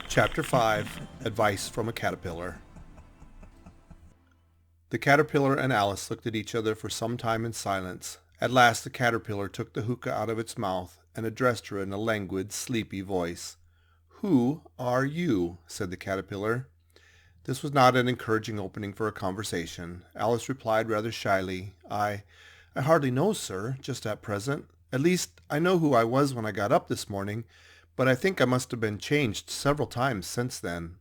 Chapter 5 Advice from a Caterpillar. The caterpillar and Alice looked at each other for some time in silence. At last the caterpillar took the hookah out of its mouth and addressed her in a languid, sleepy voice. "Who are you?" said the caterpillar. This was not an encouraging opening for a conversation. Alice replied rather shyly, I hardly know, sir, just at present. At least, I know who I was when I got up this morning, but I think I must have been changed several times since then."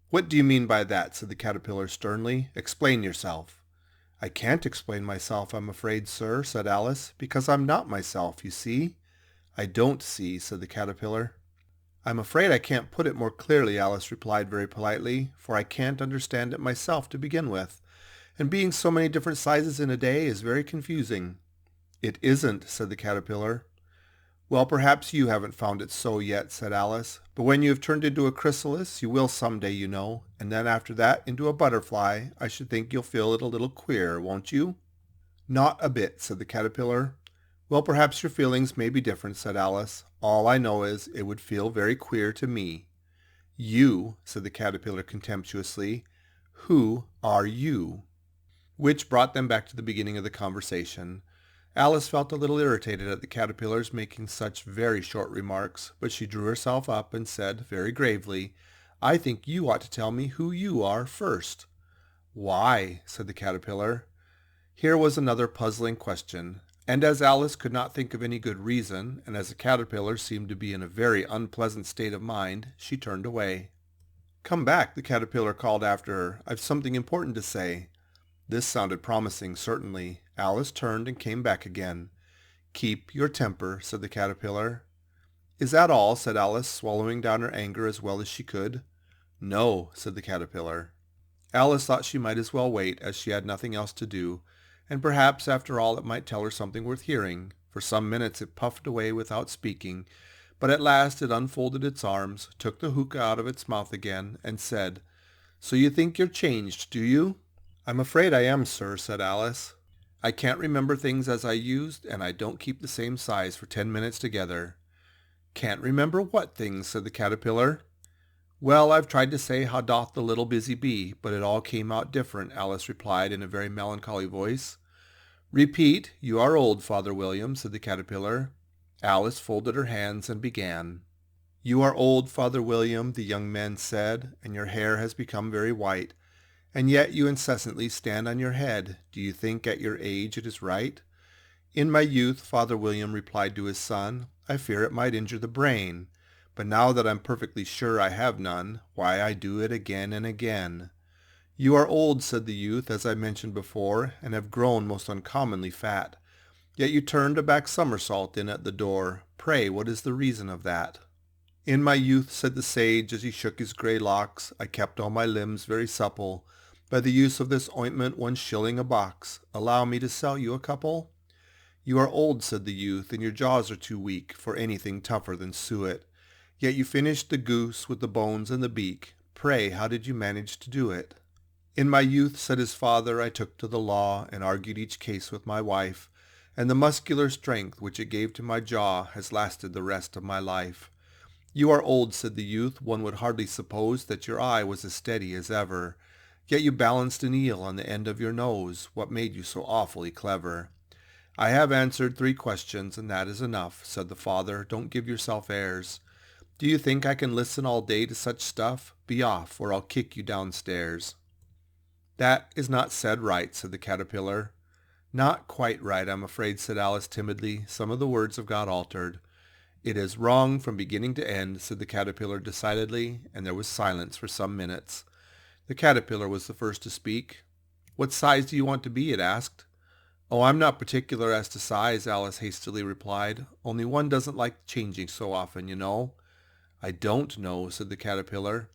"What do you mean by that?" said the caterpillar sternly. "Explain yourself." "I can't explain myself, I'm afraid, sir," said Alice, "because I'm not myself, you see." "I don't see," said the caterpillar. "I'm afraid I can't put it more clearly," Alice replied very politely, "for I can't understand it myself to begin with, and being so many different sizes in a day is very confusing." "It isn't," said the caterpillar. "Well, perhaps you haven't found it so yet," said Alice, "but when you have turned into a chrysalis, you will some day, you know, and then after that into a butterfly, I should think you'll feel it a little queer, won't you?" "Not a bit," said the caterpillar. "Well, perhaps your feelings may be different," said Alice. "All I know is it would feel very queer to me." "You," said the caterpillar contemptuously. "Who are you?" Which brought them back to the beginning of the conversation. Alice felt a little irritated at the caterpillar's making such very short remarks, but she drew herself up and said very gravely, "I think you ought to tell me who you are first." "Why?" said the caterpillar. Here was another puzzling question, and as Alice could not think of any good reason, and as the caterpillar seemed to be in a very unpleasant state of mind, she turned away. "Come back," the caterpillar called after her. "I've something important to say." This sounded promising, certainly. Alice turned and came back again. "Keep your temper," said the caterpillar. "Is that all?" said Alice, swallowing down her anger as well as she could. "No," said the caterpillar. Alice thought she might as well wait, as she had nothing else to do, and perhaps after all it might tell her something worth hearing. For some minutes it puffed away without speaking, but at last it unfolded its arms, took the hookah out of its mouth again, and said, "So you think you're changed, do you?" "I'm afraid I am, sir," said Alice. "I can't remember things as I used, and I don't keep the same size for 10 minutes together." "Can't remember what things?" said the caterpillar. "Well, I've tried to say, 'How doth the little busy bee,' but it all came out different," Alice replied in a very melancholy voice. "Repeat, 'You are old, Father William,'" said the caterpillar. Alice folded her hands and began. "You are old, Father William," the young man said, "and your hair has become very white. And yet you incessantly stand on your head. Do you think at your age it is right?" "In my youth," Father William replied to his son, "I fear it might injure the brain. But now that I'm perfectly sure I have none, why I do it again and again." "You are old," said the youth, "as I mentioned before, and have grown most uncommonly fat. Yet you turned a back somersault in at the door. Pray, what is the reason of that?" "In my youth," said the sage, as he shook his grey locks, "I kept all my limbs very supple. By the use of this ointment 1 shilling a box. Allow me to sell you a couple?" "You are old," said the youth, "and your jaws are too weak for anything tougher than suet. Yet you finished the goose with the bones and the beak. Pray, how did you manage to do it?" "In my youth," said his father, "I took to the law and argued each case with my wife, and the muscular strength which it gave to my jaw has lasted the rest of my life." "You are old," said the youth. "One would hardly suppose that your eye was as steady as ever. Yet you balanced an eel on the end of your nose. What made you so awfully clever?" "I have answered 3 questions, and that is enough," said the father. "Don't give yourself airs. Do you think I can listen all day to such stuff? Be off, or I'll kick you downstairs." "That is not said right," said the caterpillar. "Not quite right, I'm afraid," said Alice timidly. "Some of the words have got altered." "It is wrong from beginning to end," said the caterpillar decidedly, and there was silence for some minutes. The caterpillar was the first to speak. "What size do you want to be?" it asked. "Oh, I'm not particular as to size," Alice hastily replied. "Only one doesn't like changing so often, you know." "I don't know," said the caterpillar.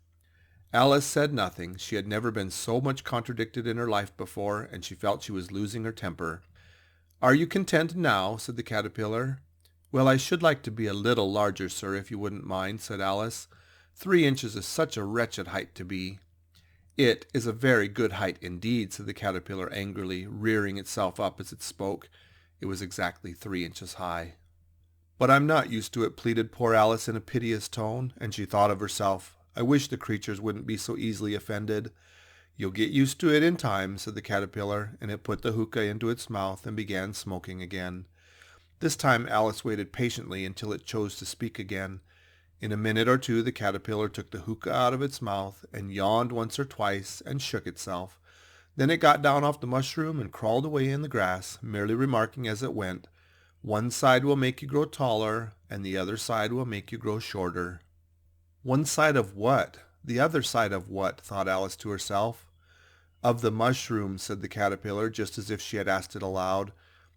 Alice said nothing. She had never been so much contradicted in her life before, and she felt she was losing her temper. "Are you content now?" said the caterpillar. "Well, I should like to be a little larger, sir, if you wouldn't mind," said Alice. 3 inches is such a wretched height to be." "It is a very good height indeed," said the caterpillar angrily, rearing itself up as it spoke. It was exactly 3 inches high. "But I'm not used to it," pleaded poor Alice in a piteous tone, and she thought of herself. I wish the creatures wouldn't be so easily offended. You'll get used to it in time, said the caterpillar, and it put the hookah into its mouth and began smoking again. This time Alice waited patiently until it chose to speak again. In a minute or two the caterpillar took the hookah out of its mouth and yawned once or twice and shook itself. Then it got down off the mushroom and crawled away in the grass, merely remarking as it went, "One side will make you grow taller, and the other side will make you grow shorter." One side of what? The other side of what? Thought Alice to herself. Of the mushroom, said the caterpillar, just as if she had asked it aloud,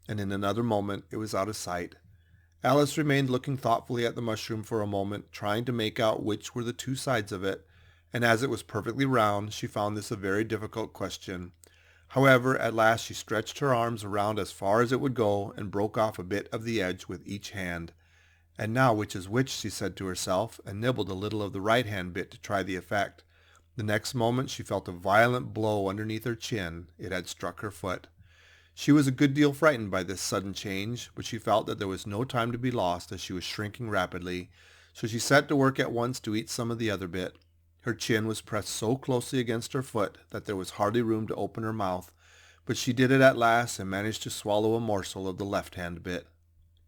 and in another moment it was out of sight. Alice remained looking thoughtfully at the mushroom for a moment, trying to make out which were the two sides of it, and as it was perfectly round, she found this a very difficult question. However, at last she stretched her arms around as far as it would go and broke off a bit of the edge with each hand. "And now which is which?" she said to herself, and nibbled a little of the right-hand bit to try the effect. The next moment she felt a violent blow underneath her chin. It had struck her foot. She was a good deal frightened by this sudden change, but she felt that there was no time to be lost as she was shrinking rapidly, so she set to work at once to eat some of the other bit. Her chin was pressed so closely against her foot that there was hardly room to open her mouth, but she did it at last and managed to swallow a morsel of the left-hand bit.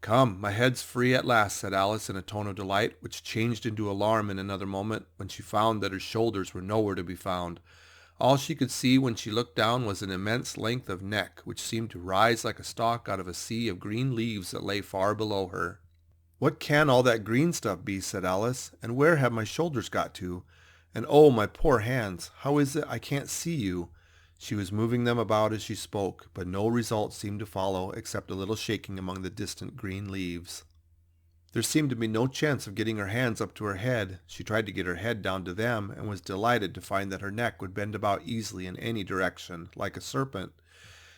"Come, my head's free at last," said Alice in a tone of delight, which changed into alarm in another moment when she found that her shoulders were nowhere to be found. All she could see when she looked down was an immense length of neck, which seemed to rise like a stalk out of a sea of green leaves that lay far below her. "What can all that green stuff be?" said Alice, "and where have my shoulders got to? And oh, my poor hands, how is it I can't see you?" She was moving them about as she spoke, but no result seemed to follow except a little shaking among the distant green leaves. There seemed to be no chance of getting her hands up to her head. She tried to get her head down to them and was delighted to find that her neck would bend about easily in any direction, like a serpent.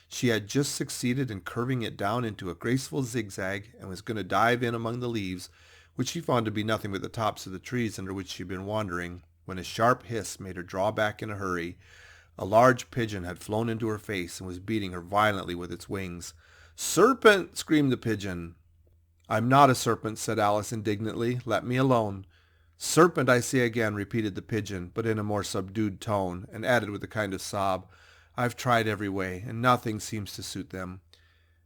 She had just succeeded in curving it down into a graceful zigzag and was going to dive in among the leaves, which she found to be nothing but the tops of the trees under which she had been wandering, when a sharp hiss made her draw back in a hurry. A large pigeon had flown into her face and was beating her violently with its wings. "Serpent!" screamed the pigeon. "I'm not a serpent," said Alice indignantly. "Let me alone." "Serpent, I say again," repeated the pigeon, but in a more subdued tone, and added with a kind of sob, "I've tried every way, and nothing seems to suit them."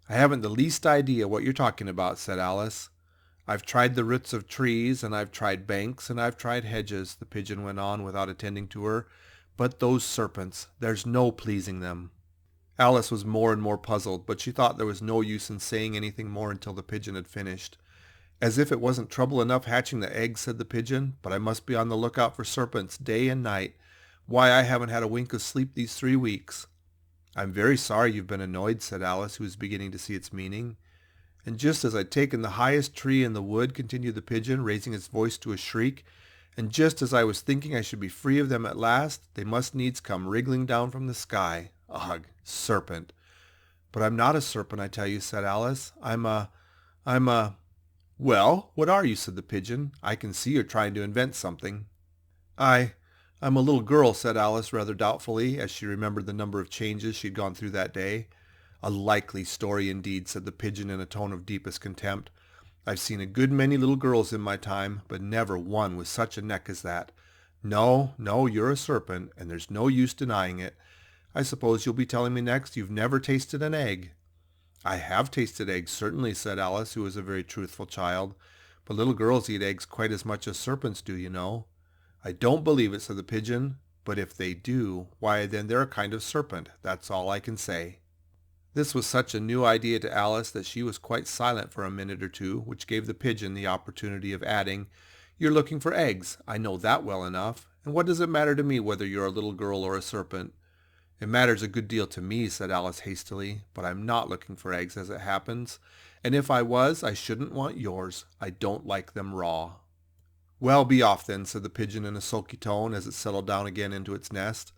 "I haven't the least idea what you're talking about," said Alice. "I've tried the roots of trees, and I've tried banks, and I've tried hedges," the pigeon went on without attending to her. "But those serpents, there's no pleasing them." Alice was more and more puzzled, but she thought there was no use in saying anything more until the pigeon had finished. "As if it wasn't trouble enough hatching the eggs," said the pigeon, "but I must be on the lookout for serpents day and night. Why, I haven't had a wink of sleep these 3 weeks. "I'm very sorry you've been annoyed," said Alice, who was beginning to see its meaning. "And just as I'd taken the highest tree in the wood," continued the pigeon, raising its voice to a shriek, "and just as I was thinking I should be free of them at last, they must needs come wriggling down from the sky. Ugh, serpent!" "But I'm not a serpent, I tell you," said Alice. I'm a... "Well, what are you?" said the pigeon. "I can see you're trying to invent something." I'm a little girl," said Alice rather doubtfully, as she remembered the number of changes she'd gone through that day. "A likely story indeed," said the pigeon in a tone of deepest contempt. "I've seen a good many little girls in my time, but never one with such a neck as that. No, you're a serpent, and there's no use denying it. I suppose you'll be telling me next you've never tasted an egg." "I have tasted eggs, certainly," said Alice, who was a very truthful child. "But little girls eat eggs quite as much as serpents do, you know." "I don't believe it," said the pigeon. "But if they do, why then they're a kind of serpent. That's all I can say." This was such a new idea to Alice that she was quite silent for a minute or two, which gave the pigeon the opportunity of adding, "You're looking for eggs. I know that well enough. And what does it matter to me whether you're a little girl or a serpent?" "It matters a good deal to me," said Alice hastily, "but I'm not looking for eggs as it happens. And if I was, I shouldn't want yours. I don't like them raw." "Well, be off then," said the pigeon in a sulky tone as it settled down again into its nest.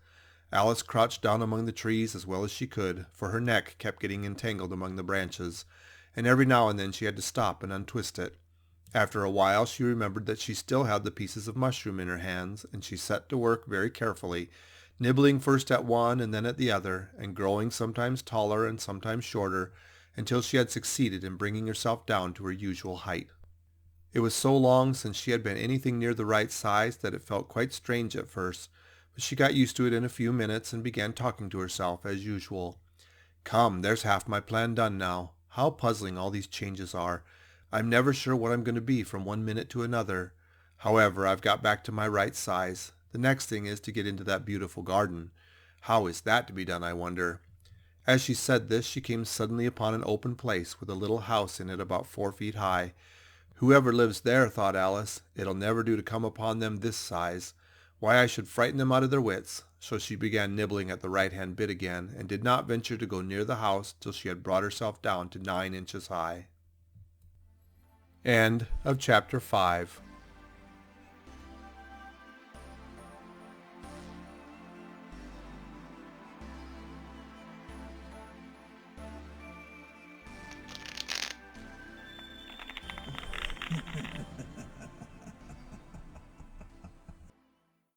Alice crouched down among the trees as well as she could, for her neck kept getting entangled among the branches, and every now and then she had to stop and untwist it. After a while she remembered that she still had the pieces of mushroom in her hands, and she set to work very carefully, nibbling first at one and then at the other, and growing sometimes taller and sometimes shorter, until she had succeeded in bringing herself down to her usual height. It was so long since she had been anything near the right size that it felt quite strange at first, but she got used to it in a few minutes and began talking to herself as usual. Come, there's half my plan done now. How puzzling all these changes are. I'm never sure what I'm going to be from one minute to another. However, I've got back to my right size. The next thing is to get into that beautiful garden. How is that to be done, I wonder? As she said this, she came suddenly upon an open place with a little house in it about 4 feet high. Whoever lives there, thought Alice, it'll never do to come upon them this size. Why, I should frighten them out of their wits. So she began nibbling at the right-hand bit again, and did not venture to go near the house till she had brought herself down to 9 inches high. End of chapter 5.